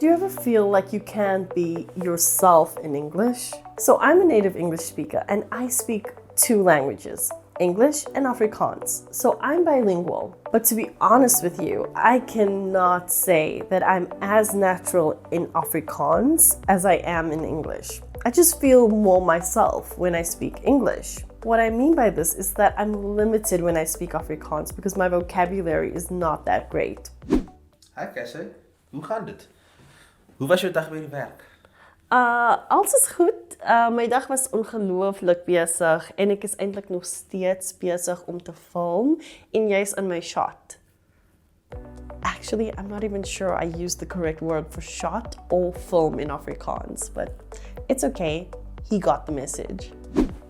Do you ever feel like you can't be yourself in English? So I'm a native English speaker and I speak two languages, English and Afrikaans. So I'm bilingual. But to be honest with you, I cannot say that I'm as natural in Afrikaans as I am in English. I just feel more myself when I speak English. What I mean by this is that I'm limited when I speak Afrikaans because my vocabulary is not that great. Hi Cassie, hoe gaat het? Hoe was jouw dag bij je werk? Alles is goed. My dag was ongelooflik besig en ek is eintlik nog steeds besig om te film en jy's in my shot. Actually, I'm not even sure I used the correct word for shot or film in Afrikaans, but it's okay. He got the message.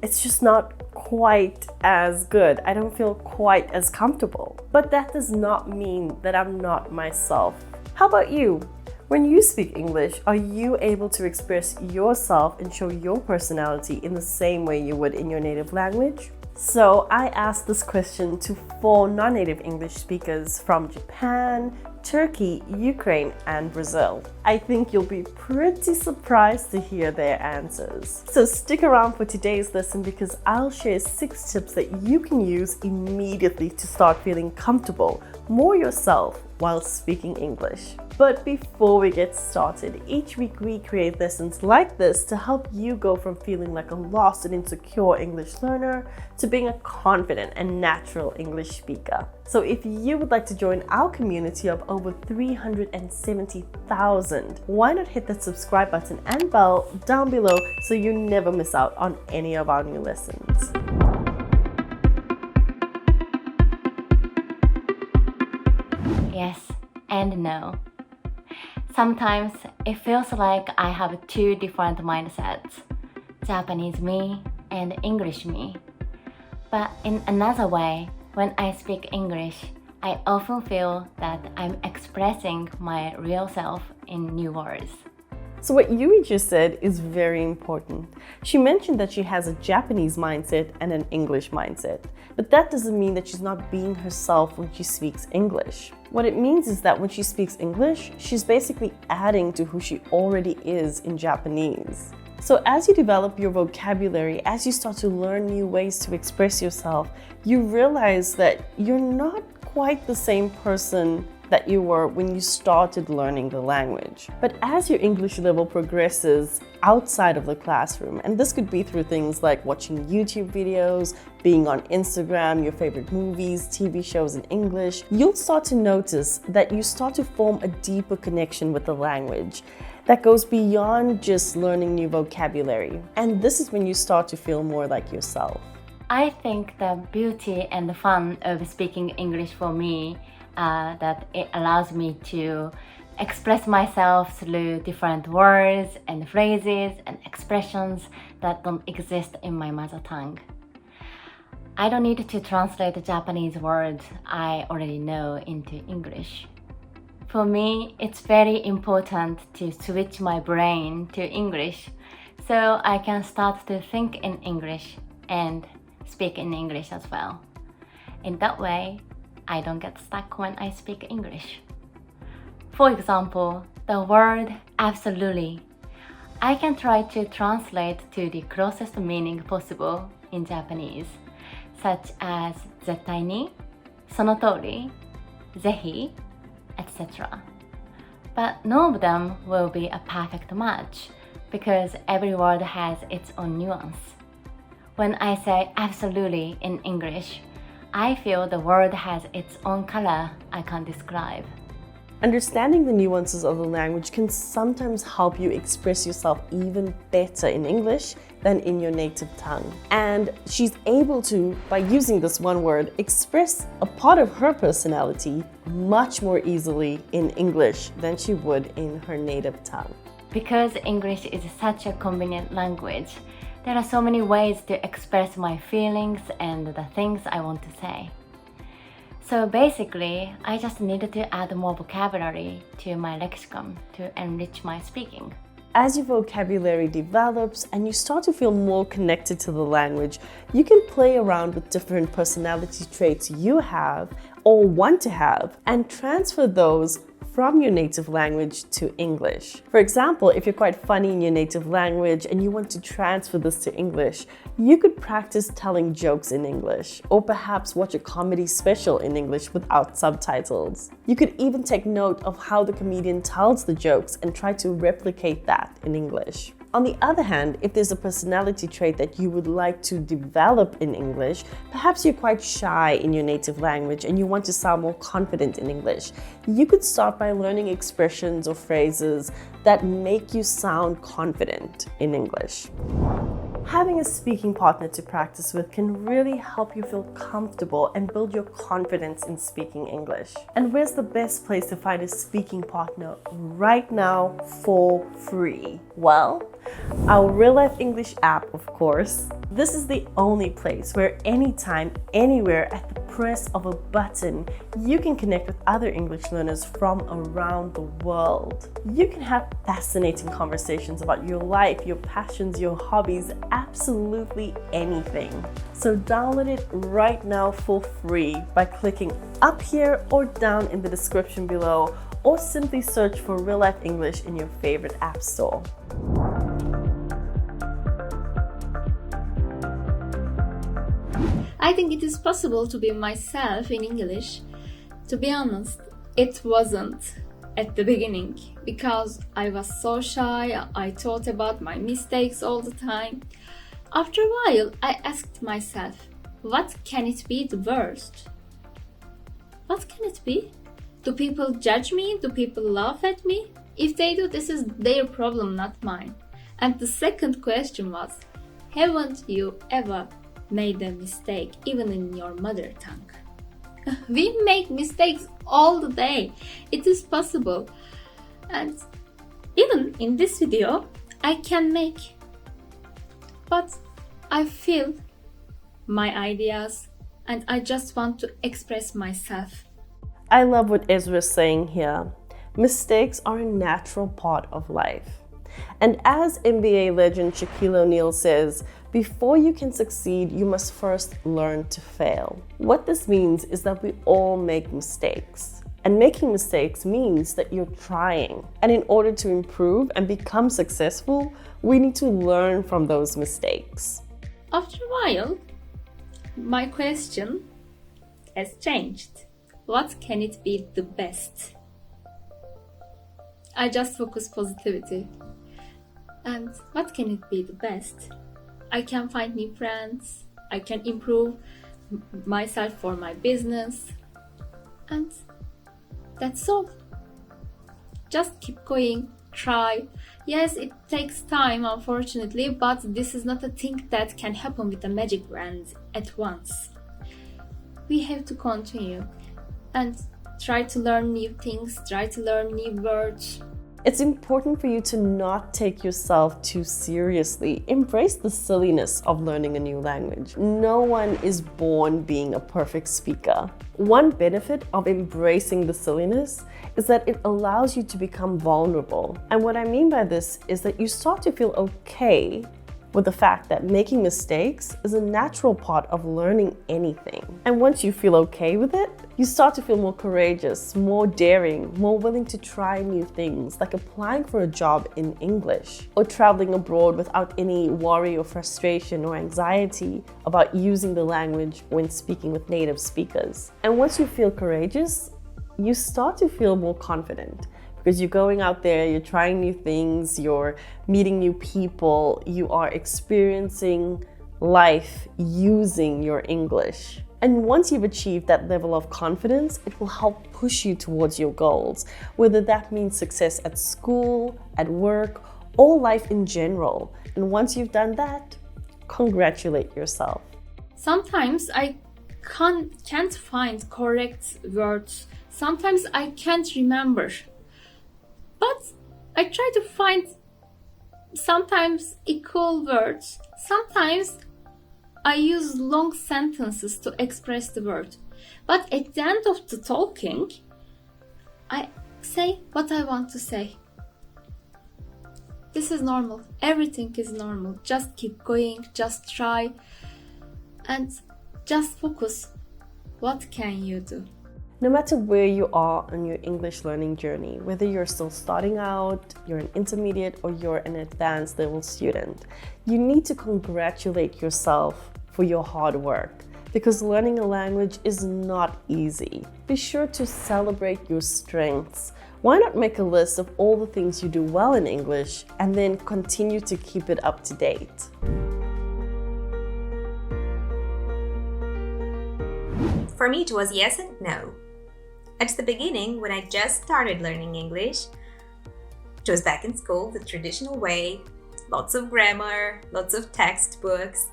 It's just not quite as good. I don't feel quite as comfortable. But that does not mean that I'm not myself. How about you? When you speak English, are you able to express yourself and show your personality in the same way you would in your native language? So I asked this question to 4 non-native English speakers from Japan, Turkey, Ukraine, and Brazil. I think you'll be pretty surprised to hear their answers. So stick around for today's lesson because I'll share 6 tips that you can use immediately to start feeling comfortable, more yourself, while speaking English. But before we get started, each week we create lessons like this to help you go from feeling like a lost and insecure English learner to being a confident and natural English speaker. So if you would like to join our community of over 370,000, why not hit that subscribe button and bell down below so you never miss out on any of our new lessons. Yes and no. Sometimes it feels like I have 2 different mindsets, Japanese me and English me. But in another way, when I speak English, I often feel that I'm expressing my real self in new words. So what Yui just said is very important. She mentioned that she has a Japanese mindset and an English mindset, but that doesn't mean that she's not being herself when she speaks English. What it means is that when she speaks English, she's basically adding to who she already is in Japanese. So as you develop your vocabulary, as you start to learn new ways to express yourself, you realize that you're not quite the same person that you were when you started learning the language. But as your English level progresses outside of the classroom, and this could be through things like watching YouTube videos, being on Instagram, your favorite movies, TV shows in English, you'll start to notice that you start to form a deeper connection with the language that goes beyond just learning new vocabulary. And this is when you start to feel more like yourself. I think the beauty and the fun of speaking English for me that it allows me to express myself through different words and phrases and expressions that don't exist in my mother tongue. I don't need to translate the Japanese words I already know into English. For me, it's very important to switch my brain to English so I can start to think in English and speak in English as well. In that way, I don't get stuck when I speak English. For example, the word absolutely. I can try to translate to the closest meaning possible in Japanese, such as 絶対に、その通り、ぜひ, etc. But none of them will be a perfect match because every word has its own nuance. When I say absolutely in English, I feel the word has its own color I can't describe. Understanding the nuances of the language can sometimes help you express yourself even better in English than in your native tongue. And she's able to, by using this one word, express a part of her personality much more easily in English than she would in her native tongue. Because English is such a convenient language, there are so many ways to express my feelings and the things I want to say. So basically, I just needed to add more vocabulary to my lexicon to enrich my speaking. As your vocabulary develops and you start to feel more connected to the language, you can play around with different personality traits you have or want to have and transfer those from your native language to English. For example, if you're quite funny in your native language and you want to transfer this to English, you could practice telling jokes in English, or perhaps watch a comedy special in English without subtitles. You could even take note of how the comedian tells the jokes and try to replicate that in English. On the other hand, if there's a personality trait that you would like to develop in English, perhaps you're quite shy in your native language and you want to sound more confident in English, you could start by learning expressions or phrases that make you sound confident in English. Having a speaking partner to practice with can really help you feel comfortable and build your confidence in speaking English. And where's the best place to find a speaking partner right now for free? Well, our Real Life English app, of course. This is the only place where anytime, anywhere, at the press of a button, you can connect with other English learners from around the world. You can have fascinating conversations about your life, your passions, your hobbies, absolutely anything. So download it right now for free by clicking up here or down in the description below, or simply search for Real Life English in your favorite app store. I think it is possible to be myself in English. To be honest, it wasn't at the beginning because I was so shy. I thought about my mistakes all the time. After a while, I asked myself, what can it be the worst? What can it be? Do people judge me? Do people laugh at me? If they do, this is their problem, not mine. And the second question was, haven't you ever made a mistake, even in your mother tongue? We make mistakes all the day. It is possible. And even in this video, I can make. But I feel my ideas and I just want to express myself. I love what Ezra's saying here. Mistakes are a natural part of life. And as NBA legend Shaquille O'Neal says, before you can succeed, you must first learn to fail. What this means is that we all make mistakes. And making mistakes means that you're trying. And in order to improve and become successful, we need to learn from those mistakes. After a while, my question has changed. What can it be the best? I just focus positivity. And what can it be the best? I can find new friends. I can improve myself for my business. And that's all. Just keep going, try. Yes, it takes time, unfortunately, but this is not a thing that can happen with a magic wand at once. We have to continue and try to learn new things, try to learn new words. It's important for you to not take yourself too seriously. Embrace the silliness of learning a new language. No one is born being a perfect speaker. One benefit of embracing the silliness is that it allows you to become vulnerable. And what I mean by this is that you start to feel okay with the fact that making mistakes is a natural part of learning anything. And once you feel okay with it, you start to feel more courageous, more daring, more willing to try new things, like applying for a job in English or traveling abroad without any worry or frustration or anxiety about using the language when speaking with native speakers. And once you feel courageous, you start to feel more confident. Because you're going out there, you're trying new things, you're meeting new people, you are experiencing life using your English. And once you've achieved that level of confidence, it will help push you towards your goals, whether that means success at school, at work, or life in general. And once you've done that, congratulate yourself. Sometimes I can't find correct words. Sometimes I can't remember. But I try to find sometimes equal words. Sometimes I use long sentences to express the word. But at the end of the talking, I say what I want to say. This is normal. Everything is normal. Just keep going, just try, and just focus. What can you do? No matter where you are on your English learning journey, whether you're still starting out, you're an intermediate, or you're an advanced level student, you need to congratulate yourself for your hard work, because learning a language is not easy. Be sure to celebrate your strengths. Why not make a list of all the things you do well in English and then continue to keep it up to date? For me, it was yes and no. At the beginning, when I just started learning English, it was back in school the traditional way, lots of grammar, lots of textbooks.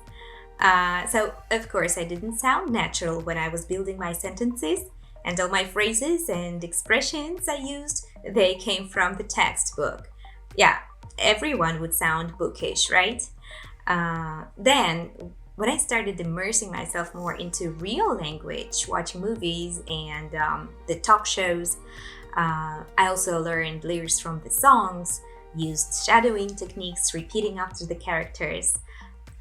So, of course, I didn't sound natural when I was building my sentences, and all my phrases and expressions I used, they came from the textbook. Yeah, everyone would sound bookish, right? Then, when I started immersing myself more into real language, watching movies and the talk shows, I also learned lyrics from the songs, used shadowing techniques, repeating after the characters.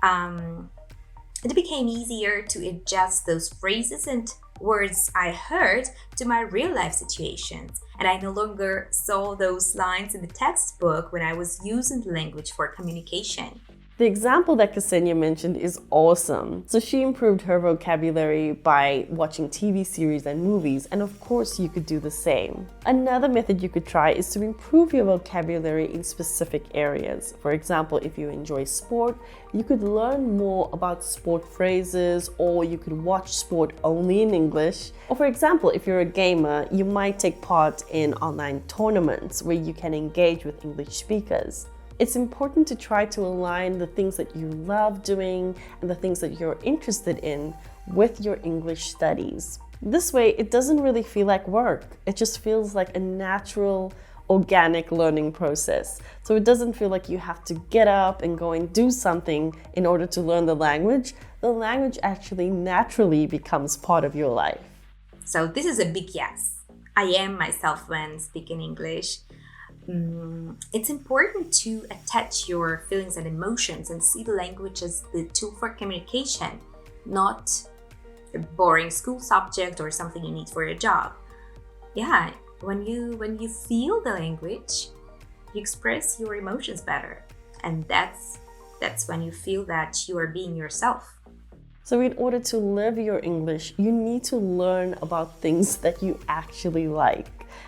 It became easier to adjust those phrases and words I heard to my real life situations, and I no longer saw those lines in the textbook when I was using the language for communication. The example that Ksenia mentioned is awesome. So she improved her vocabulary by watching TV series and movies, and of course you could do the same. Another method you could try is to improve your vocabulary in specific areas. For example, if you enjoy sport, you could learn more about sport phrases, or you could watch sport only in English. Or for example, if you're a gamer, you might take part in online tournaments where you can engage with English speakers. It's important to try to align the things that you love doing and the things that you're interested in with your English studies. This way, it doesn't really feel like work. It just feels like a natural, organic learning process. So it doesn't feel like you have to get up and go and do something in order to learn the language. The language actually naturally becomes part of your life. So this is a big yes. I am myself when speaking English. It's important to attach your feelings and emotions and see the language as the tool for communication, not a boring school subject or something you need for your job. Yeah, when you feel the language, you express your emotions better, and that's when you feel that you are being yourself. So in order to live your English, you need to learn about things that you actually like.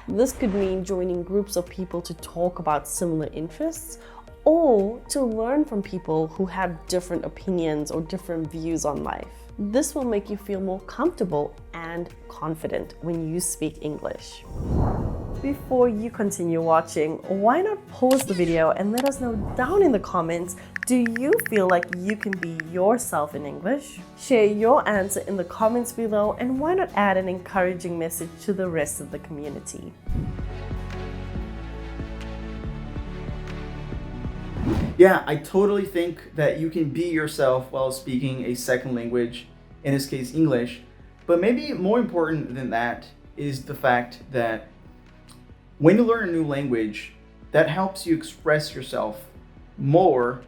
This could mean joining groups of people to talk about similar interests, or to learn from people who have different opinions or different views on life. This will make you feel more comfortable and confident when you speak English. Before you continue watching, why not pause the video and let us know down in the comments, do you feel like you can be yourself in English? Share your answer in the comments below, and why not add an encouraging message to the rest of the community? Yeah, I totally think that you can be yourself while speaking a second language, in this case English. But maybe more important than that is the fact that when you learn a new language, that helps you express yourself more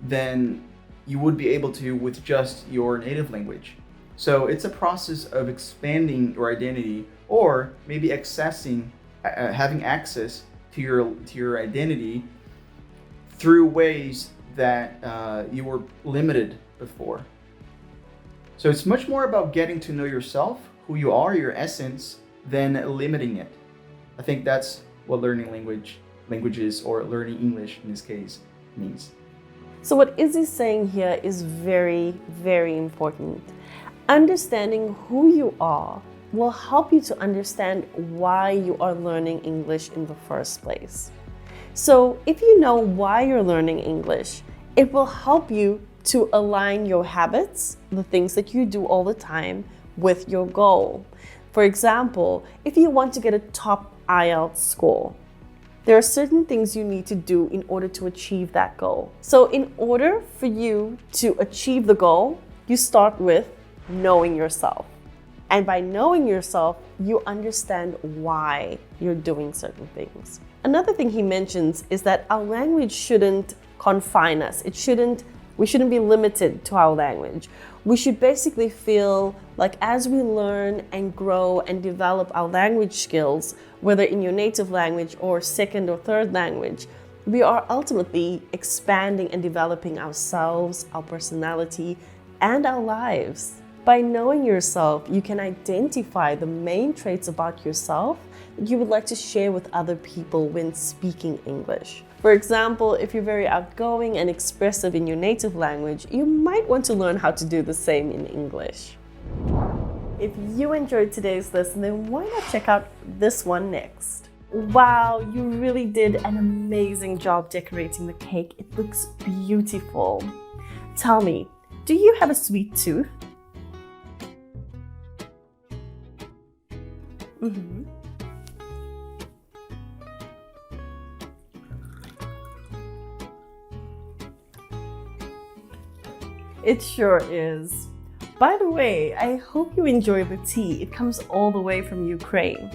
than you would be able to with just your native language. So it's a process of expanding your identity, or maybe having access to your identity through ways that you were limited before. So it's much more about getting to know yourself, who you are, your essence, than limiting it. I think that's what learning languages, or learning English in this case, means. So what Izzy's saying here is very, very important. Understanding who you are will help you to understand why you are learning English in the first place. So if you know why you're learning English, it will help you to align your habits, the things that you do all the time, with your goal. For example, if you want to get a top IELTS score, there are certain things you need to do in order to achieve that goal. So in order for you to achieve the goal, you start with knowing yourself. And by knowing yourself, you understand why you're doing certain things. Another thing he mentions is that our language shouldn't confine us. We shouldn't be limited to our language. We should basically feel like as we learn and grow and develop our language skills, whether in your native language or second or third language, we are ultimately expanding and developing ourselves, our personality, and our lives. By knowing yourself, you can identify the main traits about yourself that you would like to share with other people when speaking English. For example, if you're very outgoing and expressive in your native language, you might want to learn how to do the same in English. If you enjoyed today's lesson, then why not check out this one next? Wow, you really did an amazing job decorating the cake. It looks beautiful. Tell me, do you have a sweet tooth? Mm-hmm. It sure is. By the way, I hope you enjoy the tea. It comes all the way from Ukraine.